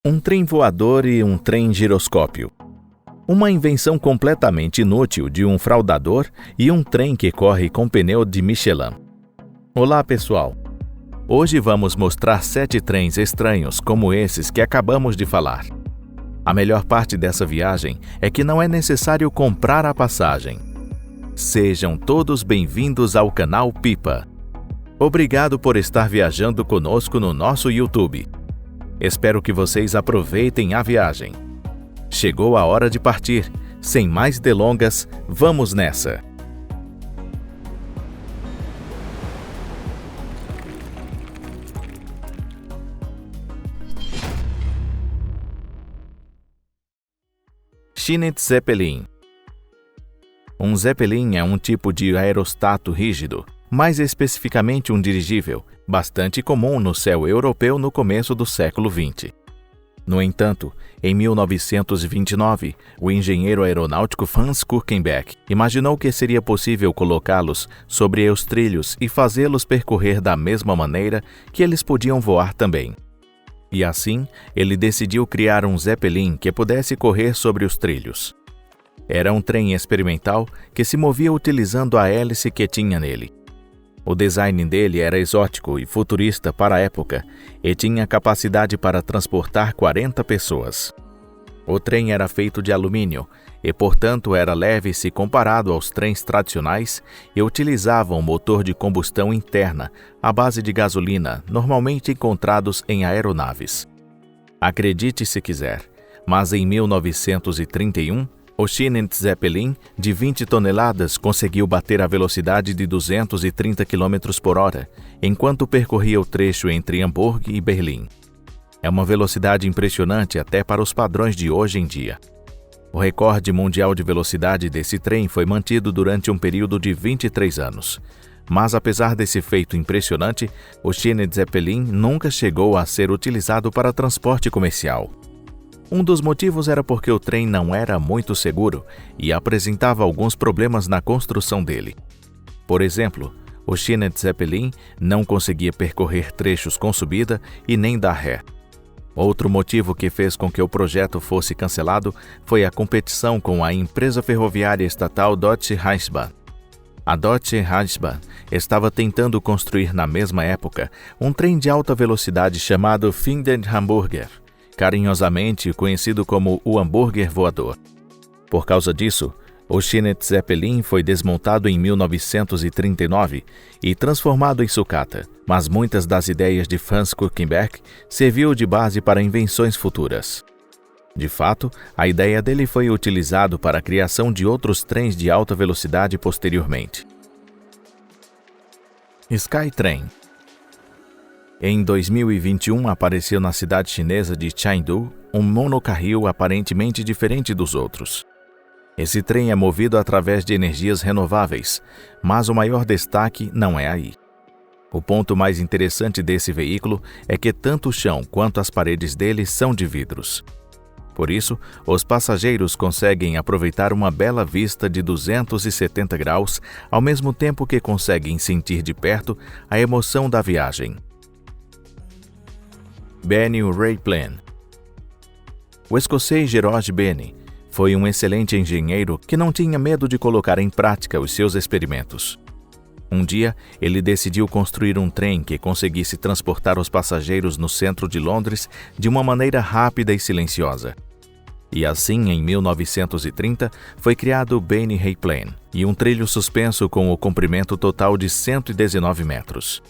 Um trem voador e um trem giroscópio. Uma invenção completamente inútil de um fraudador e um trem que corre com pneu de Michelin. Olá, pessoal! Hoje vamos mostrar 7 trens estranhos como esses que acabamos de falar. A melhor parte dessa viagem é que não é necessário comprar a passagem. Sejam todos bem-vindos ao canal Pipa. Obrigado por estar viajando conosco no nosso YouTube. Espero que vocês aproveitem a viagem. Chegou a hora de partir. Sem mais delongas, vamos nessa! Chinook Zeppelin. Um Zeppelin é um tipo de aerostato rígido, mais especificamente um dirigível, bastante comum no céu europeu no começo do século XX. No entanto, em 1929, o engenheiro aeronáutico Franz Kürkenbeck imaginou que seria possível colocá-los sobre os trilhos e fazê-los percorrer da mesma maneira que eles podiam voar também. E assim, ele decidiu criar um Zeppelin que pudesse correr sobre os trilhos. Era um trem experimental que se movia utilizando a hélice que tinha nele. O design dele era exótico e futurista para a época e tinha capacidade para transportar 40 pessoas. O trem era feito de alumínio e, portanto, era leve se comparado aos trens tradicionais e utilizava um motor de combustão interna à base de gasolina, normalmente encontrados em aeronaves. Acredite se quiser, mas em 1931, o Chinook Zeppelin, de 20 toneladas, conseguiu bater a velocidade de 230 km por hora, enquanto percorria o trecho entre Hamburgo e Berlim. É uma velocidade impressionante até para os padrões de hoje em dia. O recorde mundial de velocidade desse trem foi mantido durante um período de 23 anos. Mas apesar desse feito impressionante, o Chinook Zeppelin nunca chegou a ser utilizado para transporte comercial. Um dos motivos era porque o trem não era muito seguro e apresentava alguns problemas na construção dele. Por exemplo, o Chinook Zeppelin não conseguia percorrer trechos com subida e nem dar ré. Outro motivo que fez com que o projeto fosse cancelado foi a competição com a empresa ferroviária estatal Deutsche Reichsbahn. A Deutsche Reichsbahn estava tentando construir na mesma época um trem de alta velocidade chamado Findenhamburger, carinhosamente conhecido como o hambúrguer voador. Por causa disso, o Chinook Zeppelin foi desmontado em 1939 e transformado em sucata, mas muitas das ideias de Franz Kürkenbeck serviu de base para invenções futuras. De fato, a ideia dele foi utilizada para a criação de outros trens de alta velocidade posteriormente. Skytrain. Em 2021, apareceu na cidade chinesa de Chengdu um monocarril aparentemente diferente dos outros. Esse trem é movido através de energias renováveis, mas o maior destaque não é aí. O ponto mais interessante desse veículo é que tanto o chão quanto as paredes dele são de vidros. Por isso, os passageiros conseguem aproveitar uma bela vista de 270 graus, ao mesmo tempo que conseguem sentir de perto a emoção da viagem. Benny Rayplane. O escocês George Benny foi um excelente engenheiro que não tinha medo de colocar em prática os seus experimentos. Um dia, ele decidiu construir um trem que conseguisse transportar os passageiros no centro de Londres de uma maneira rápida e silenciosa. E assim, em 1930, foi criado o Benny Rayplane e um trilho suspenso com o comprimento total de 119 metros.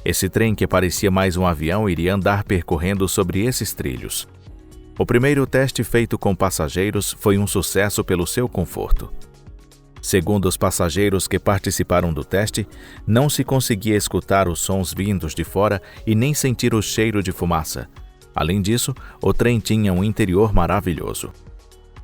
Esse trem, que parecia mais um avião, iria andar percorrendo sobre esses trilhos. O primeiro teste feito com passageiros foi um sucesso pelo seu conforto. Segundo os passageiros que participaram do teste, não se conseguia escutar os sons vindos de fora e nem sentir o cheiro de fumaça. Além disso, o trem tinha um interior maravilhoso.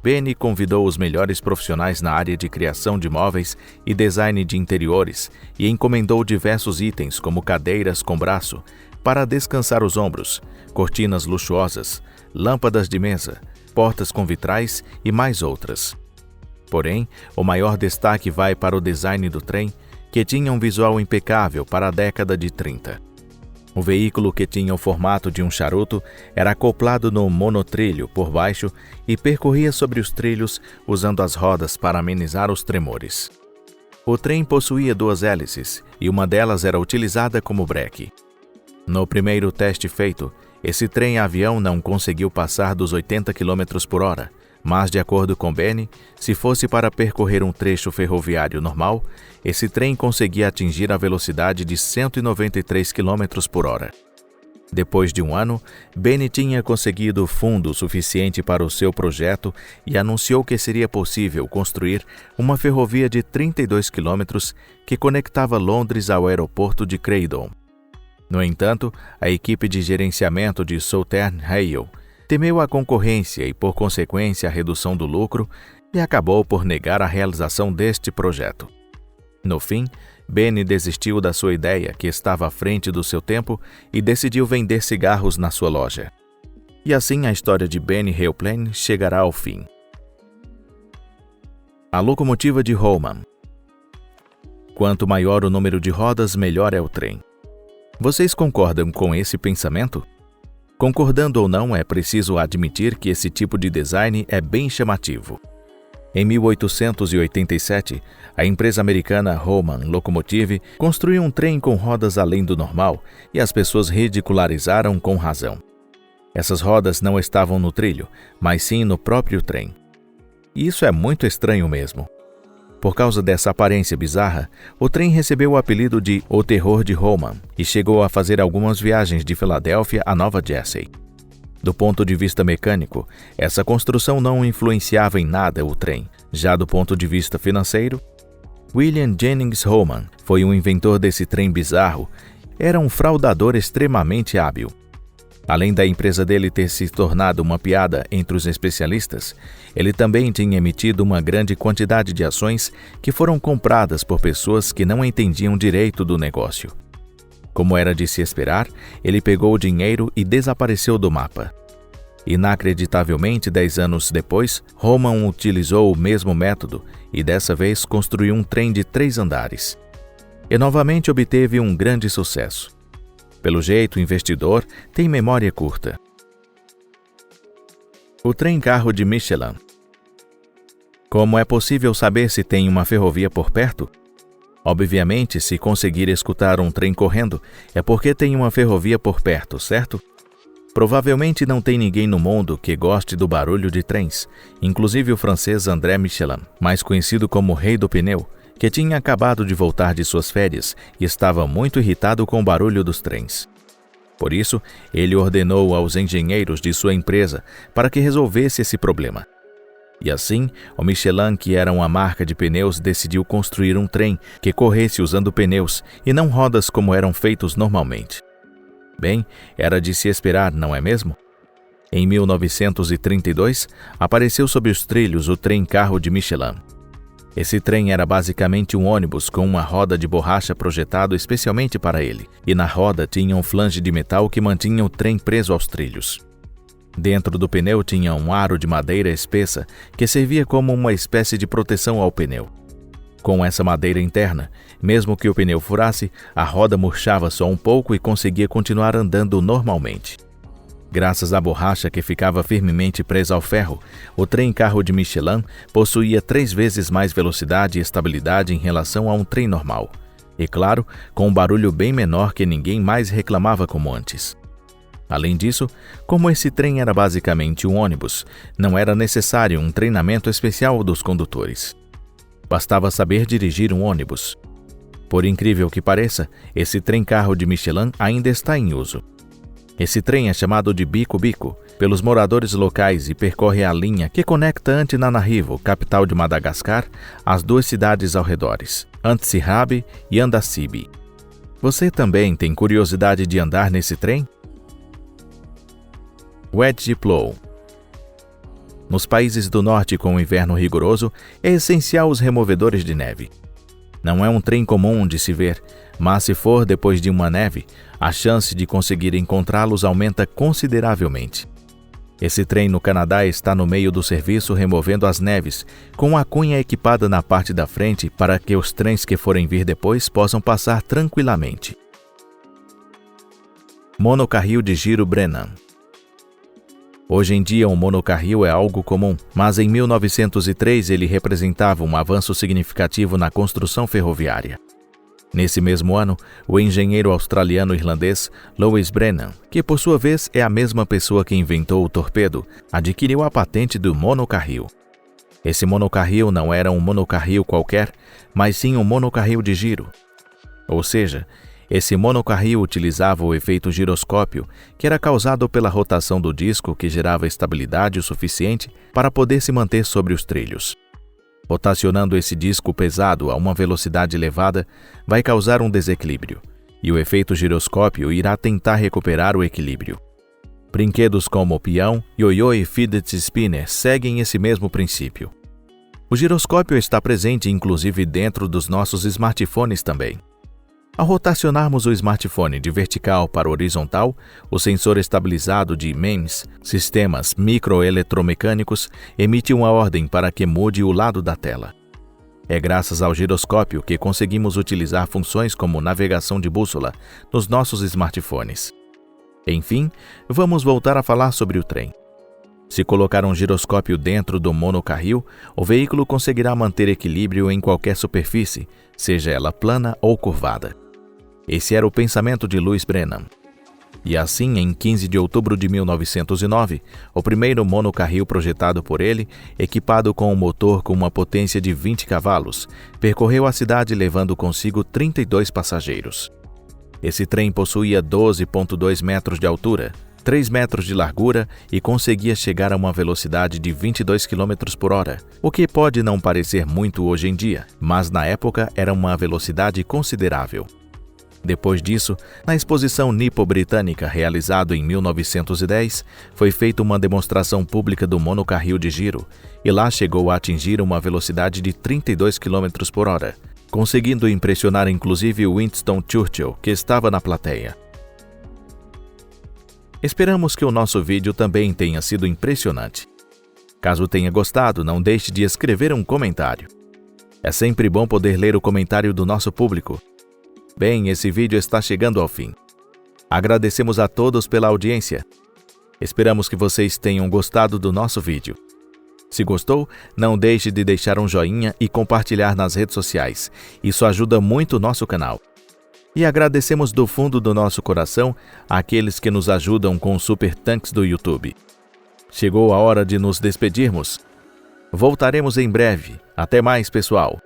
Benny convidou os melhores profissionais na área de criação de móveis e design de interiores e encomendou diversos itens como cadeiras com braço para descansar os ombros, cortinas luxuosas, lâmpadas de mesa, portas com vitrais e mais outras. Porém, o maior destaque vai para o design do trem, que tinha um visual impecável para a década de 30. O veículo, que tinha o formato de um charuto, era acoplado no monotrilho por baixo e percorria sobre os trilhos usando as rodas para amenizar os tremores. O trem possuía 2 hélices e uma delas era utilizada como breque. No primeiro teste feito, esse trem-avião não conseguiu passar dos 80 km por hora, mas, de acordo com Benny, se fosse para percorrer um trecho ferroviário normal, esse trem conseguia atingir a velocidade de 193 km por hora. Depois de um ano, Benny tinha conseguido fundo suficiente para o seu projeto e anunciou que seria possível construir uma ferrovia de 32 km que conectava Londres ao aeroporto de Croydon. No entanto, a equipe de gerenciamento de Southern Rail temeu a concorrência e, por consequência, a redução do lucro, e acabou por negar a realização deste projeto. No fim, Benny desistiu da sua ideia, que estava à frente do seu tempo, e decidiu vender cigarros na sua loja. E assim a história de Benny Railplane chegará ao fim. A locomotiva de Holman. Quanto maior o número de rodas, melhor é o trem. Vocês concordam com esse pensamento? Concordando ou não, é preciso admitir que esse tipo de design é bem chamativo. Em 1887, a empresa americana Holman Locomotive construiu um trem com rodas além do normal e as pessoas ridicularizaram com razão. Essas rodas não estavam no trilho, mas sim no próprio trem. E isso é muito estranho mesmo. Por causa dessa aparência bizarra, o trem recebeu o apelido de O Terror de Holman e chegou a fazer algumas viagens de Filadélfia a Nova Jersey. Do ponto de vista mecânico, essa construção não influenciava em nada o trem. Já do ponto de vista financeiro, William Jennings Holman foi um inventor desse trem bizarro. Era um fraudador extremamente hábil. Além da empresa dele ter se tornado uma piada entre os especialistas, ele também tinha emitido uma grande quantidade de ações que foram compradas por pessoas que não entendiam direito do negócio. Como era de se esperar, ele pegou o dinheiro e desapareceu do mapa. Inacreditavelmente, 10 anos depois, Holman utilizou o mesmo método e dessa vez construiu um trem de 3 andares. E novamente obteve um grande sucesso. Pelo jeito, o investidor tem memória curta. O trem-carro de Michelin. Como é possível saber se tem uma ferrovia por perto? Obviamente, se conseguir escutar um trem correndo, é porque tem uma ferrovia por perto, certo? Provavelmente não tem ninguém no mundo que goste do barulho de trens, inclusive o francês André Michelin, mais conhecido como Rei do Pneu, que tinha acabado de voltar de suas férias e estava muito irritado com o barulho dos trens. Por isso, ele ordenou aos engenheiros de sua empresa para que resolvesse esse problema. E assim, o Michelin, que era uma marca de pneus, decidiu construir um trem que corresse usando pneus e não rodas como eram feitos normalmente. Bem, era de se esperar, não é mesmo? Em 1932, apareceu sob os trilhos o trem-carro de Michelin. Esse trem era basicamente um ônibus com uma roda de borracha projetado especialmente para ele, e na roda tinha um flange de metal que mantinha o trem preso aos trilhos. Dentro do pneu tinha um aro de madeira espessa que servia como uma espécie de proteção ao pneu. Com essa madeira interna, mesmo que o pneu furasse, a roda murchava só um pouco e conseguia continuar andando normalmente. Graças à borracha que ficava firmemente presa ao ferro, o trem-carro de Michelin possuía 3 vezes mais velocidade e estabilidade em relação a um trem normal. E claro, com um barulho bem menor que ninguém mais reclamava como antes. Além disso, como esse trem era basicamente um ônibus, não era necessário um treinamento especial dos condutores. Bastava saber dirigir um ônibus. Por incrível que pareça, esse trem-carro de Michelin ainda está em uso. Esse trem é chamado de Bico-Bico pelos moradores locais e percorre a linha que conecta Antananarivo, capital de Madagascar, às 2 cidades ao redores, Antsirabe e Andasibe. Você também tem curiosidade de andar nesse trem? Wedge Plow. Nos países do norte com o inverno rigoroso, é essencial os removedores de neve. Não é um trem comum de se ver, mas se for depois de uma neve, a chance de conseguir encontrá-los aumenta consideravelmente. Esse trem no Canadá está no meio do serviço removendo as neves, com a cunha equipada na parte da frente para que os trens que forem vir depois possam passar tranquilamente. Monocarril de giro Brennan. Hoje em dia, um monocarril é algo comum, mas em 1903 ele representava um avanço significativo na construção ferroviária. Nesse mesmo ano, o engenheiro australiano-irlandês Louis Brennan, que por sua vez é a mesma pessoa que inventou o torpedo, adquiriu a patente do monocarril. Esse monocarril não era um monocarril qualquer, mas sim um monocarril de giro. Ou seja, esse monocarril utilizava o efeito giroscópio, que era causado pela rotação do disco que gerava estabilidade o suficiente para poder se manter sobre os trilhos. Rotacionando esse disco pesado a uma velocidade elevada, vai causar um desequilíbrio, e o efeito giroscópio irá tentar recuperar o equilíbrio. Brinquedos como o peão, ioiô e fidget spinner seguem esse mesmo princípio. O giroscópio está presente inclusive dentro dos nossos smartphones também. Ao rotacionarmos o smartphone de vertical para horizontal, o sensor estabilizado de MEMS, sistemas microeletromecânicos, emite uma ordem para que mude o lado da tela. É graças ao giroscópio que conseguimos utilizar funções como navegação de bússola nos nossos smartphones. Enfim, vamos voltar a falar sobre o trem. Se colocar um giroscópio dentro do monocarril, o veículo conseguirá manter equilíbrio em qualquer superfície, seja ela plana ou curvada. Esse era o pensamento de Louis Brennan. E assim, em 15 de outubro de 1909, o primeiro monocarril projetado por ele, equipado com um motor com uma potência de 20 cavalos, percorreu a cidade levando consigo 32 passageiros. Esse trem possuía 12,2 metros de altura, 3 metros de largura e conseguia chegar a uma velocidade de 22 km por hora, o que pode não parecer muito hoje em dia, mas na época era uma velocidade considerável. Depois disso, na exposição nipo-britânica realizada em 1910, foi feita uma demonstração pública do monocarril de giro, e lá chegou a atingir uma velocidade de 32 km por hora, conseguindo impressionar inclusive Winston Churchill, que estava na plateia. Esperamos que o nosso vídeo também tenha sido impressionante. Caso tenha gostado, não deixe de escrever um comentário. É sempre bom poder ler o comentário do nosso público. Bem, esse vídeo está chegando ao fim. Agradecemos a todos pela audiência. Esperamos que vocês tenham gostado do nosso vídeo. Se gostou, não deixe de deixar um joinha e compartilhar nas redes sociais. Isso ajuda muito o nosso canal. E agradecemos do fundo do nosso coração àqueles que nos ajudam com o Super Tanks do YouTube. Chegou a hora de nos despedirmos. Voltaremos em breve. Até mais, pessoal!